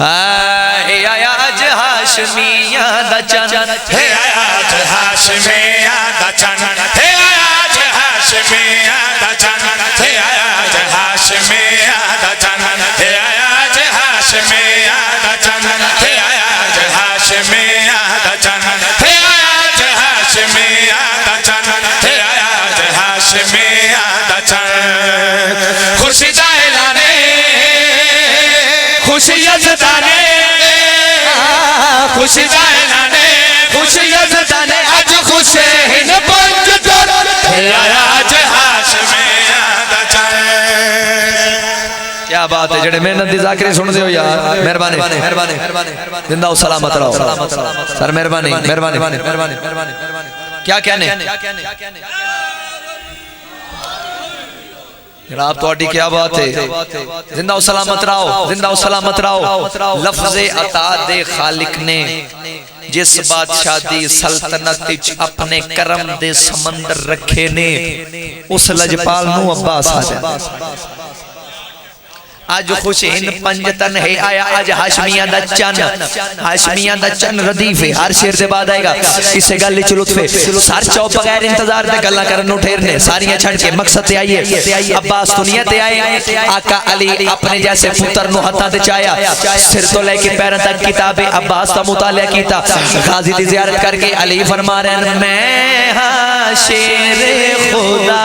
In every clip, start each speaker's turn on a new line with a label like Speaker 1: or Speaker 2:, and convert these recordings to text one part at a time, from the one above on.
Speaker 1: आज हाशमिया दा चन
Speaker 2: हे आज हाशमिया दा चन हे आज हाशमिया दा चन हे आज हाशमिया दा चन हे आज हाशमिया दा चन हे आज हाशमिया दा चन हे आज हाशमिया दा चन हे आज हाशमिया दा चन खुशी दा ऐलाने खुशी यज़दाने खुशी दाने खुशी यज़दाने आज खुशी हिन पंज दर आज हाशमिया दा चन।
Speaker 1: क्या बात है जेड़े मेहनत दी ज़ाकिरी सुन दियो यार मेहरबानी मेहरबानी जिंदा हो सलामत रहो सर मेहरबानी मेहरबानी मेहरबानी क्या कहने जनाब थोड़ी क्या बात है जिंदा सलामत रहो जिंदा सलामत रहो लफ्ज़े अता दे खालिक ने जिस बादशाह दी सल्तनत अपने करम दे समंदर रखे ने उस लजपाल नू अब्बास आ आज खुश हिंद पंजतन है आया आज हाशमिया दा चन रदीफ है हर शेर दे बाद आएगा इसे गल च लुत्फ है सर चौ बगैर इंतजार दे गल्ला करन नु ठहरने सारियां छड़ के मकसद ते आईए अब्बास दुनिया ते आए आका अली अपने जैसे पुत्र नु हत्था ते चाया सिर तो लेके पैरों तक किताबे अब्बास दा मुतालिया कीता गाजी दी ज़ियारत करके अली फरमा रहे हैं मैं हां शेर खुदा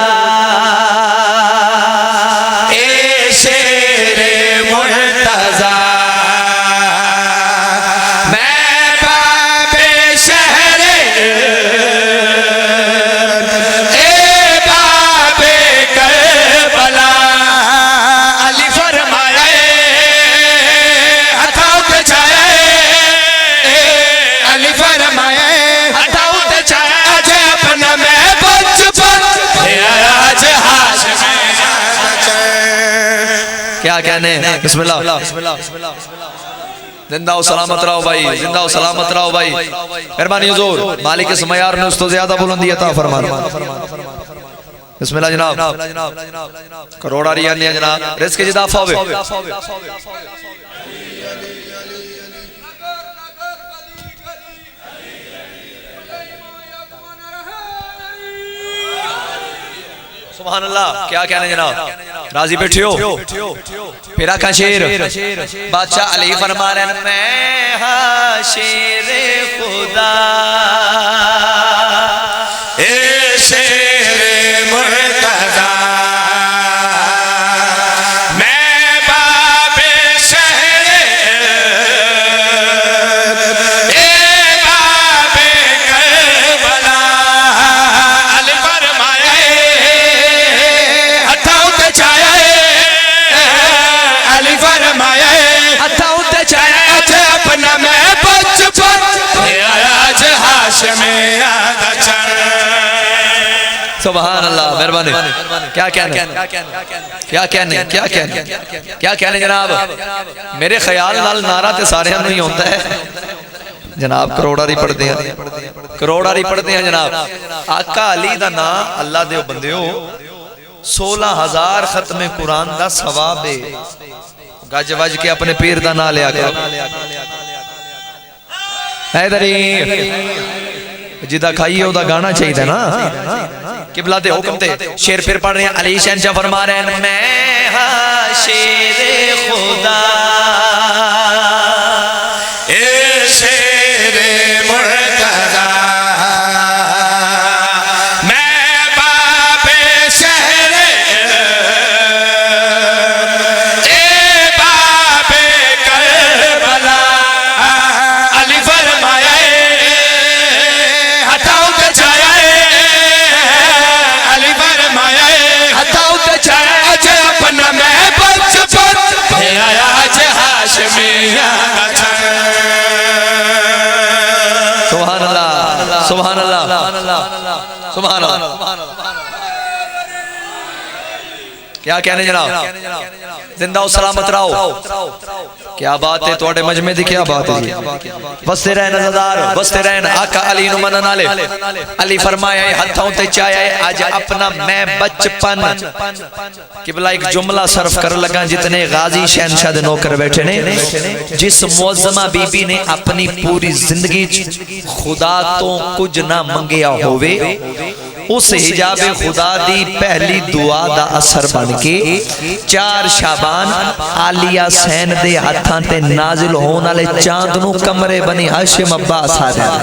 Speaker 1: क्या कहने बिस्मिल्लाह जिंदा हो सलामत रहो भाई जिंदा हो सलामत रहो भाई मेहरबानी हुजूर मालिक इस मयार ने उस तो ज्यादा बुलंदी अता फरमा बिस्मिल्लाह जनाब करोड़ा रियां ने जनाब रिज़्क़ च इज़ाफ़ा होवे सुभान अल्लाह क्या कहने जनाब राजी बैठे हो फिर आखा शेर बादशाह अली फरमा रहे हैं मैं हां शेर खुदा
Speaker 2: ए शेर मुर्तज़ा मैं बाबे शहर ए बाबे करबला अली फरमाया हथा उते छाया अली फरमाया हथा उते छाया अच्छा अपना मैं बचपन आज हाशमिया दा चन।
Speaker 1: सुभान अल्लाह मेहरबानी क्या कहने क्या कहने क्या कहने क्या कहने जनाब मेरे ख्याल नाल नारा ते सारे नूं ही होंदा है जनाब करोड़ारी पढ़ते हैं करोड़ारी पढ़ते हैं जनाब आका अली दा नाम अल्लाह दे बंदेओ 16,000 खत्मे कुरान दा सवाब है गज वज के अपने पीर दा नाम लिया करो हैदरी जिदा खाइए ओदा गाना चाहिए ना किबला दे हुक्म ते शेर फिर पढ़ रहे हैं अली शहंशाह फरमा रहे हैं मैं हां शेर खुदा
Speaker 2: ए शेर मुर्तज़ा मैं बाबे शहर ए बाबे करबला अली फरमाया हथा उते छाया अली फरमाया हथा उते छाया अच्छा अपना मैं बचपन आज हाशमिया दा चन।
Speaker 1: सुभान अल्लाह सुभान अल्लाह सुभान अल्लाह क्या कहने जनाब जिंदा हो सलामत रहो क्या बात है थोड़े मजमे दी, क्या बात है। बसते रहन नज़ार, बसते रहन आका अली नु मनन वाले। अली फरमाया हथों ते चाया आज अपना मैं बचपन। किबला एक जुमला सर्फ कर लगा, जितने गाजी शहनशाह दे नौकर बैठे ने, जिस मुअज्जमा बीबी ने अपनी पूरी जिंदगी खुदा तो कुछ ना मंगिया होवे, उस हिजाब खुदा दी पहली दुआ दा असर बन के 4 शाबान आलिया सैन दे हाथां ते नाजिल होने वाले चांद नू कमरे बनी हाशिम अब्बास आ जाए।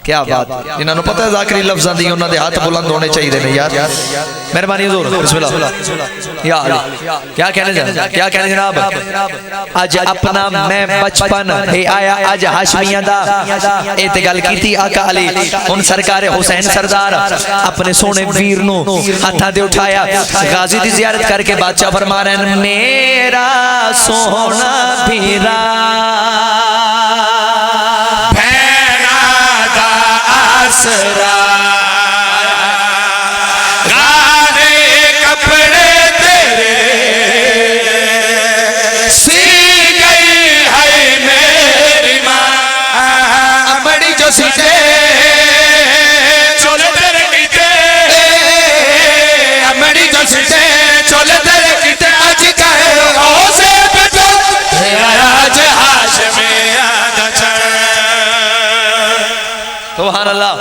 Speaker 1: क्या बात, इन्होंने पता है ज़ाकरी लफ्ज़ां दी उन्हां दे हाथ बुलंद होने चाहिए ने यार। मेहरबानी हुजूर, बिस्मिल्लाह। या अली क्या कहने जनाब। आज अपना मैं बचपन हे आया आज हाशमियां दा, ए ते गल कीती आका अली। हुन सरकार हुसैन सरदार अपने सोने वीर नू हाथां दे उठाया, गाजी दी ज़ियारत करके बादशाह फरमा रहे हैं मेरा सोना वीरा
Speaker 2: आसरा, गाने कपड़े तेरे सी गई है मेरी माँ। अमड़ी जो सीते चोले तेरे कीते, अमड़ी जो सीते चोले तेरे कीते। आज कहे ओ से बेटा आज हाशमी आदा चढ़।
Speaker 1: सुभान अल्लाह।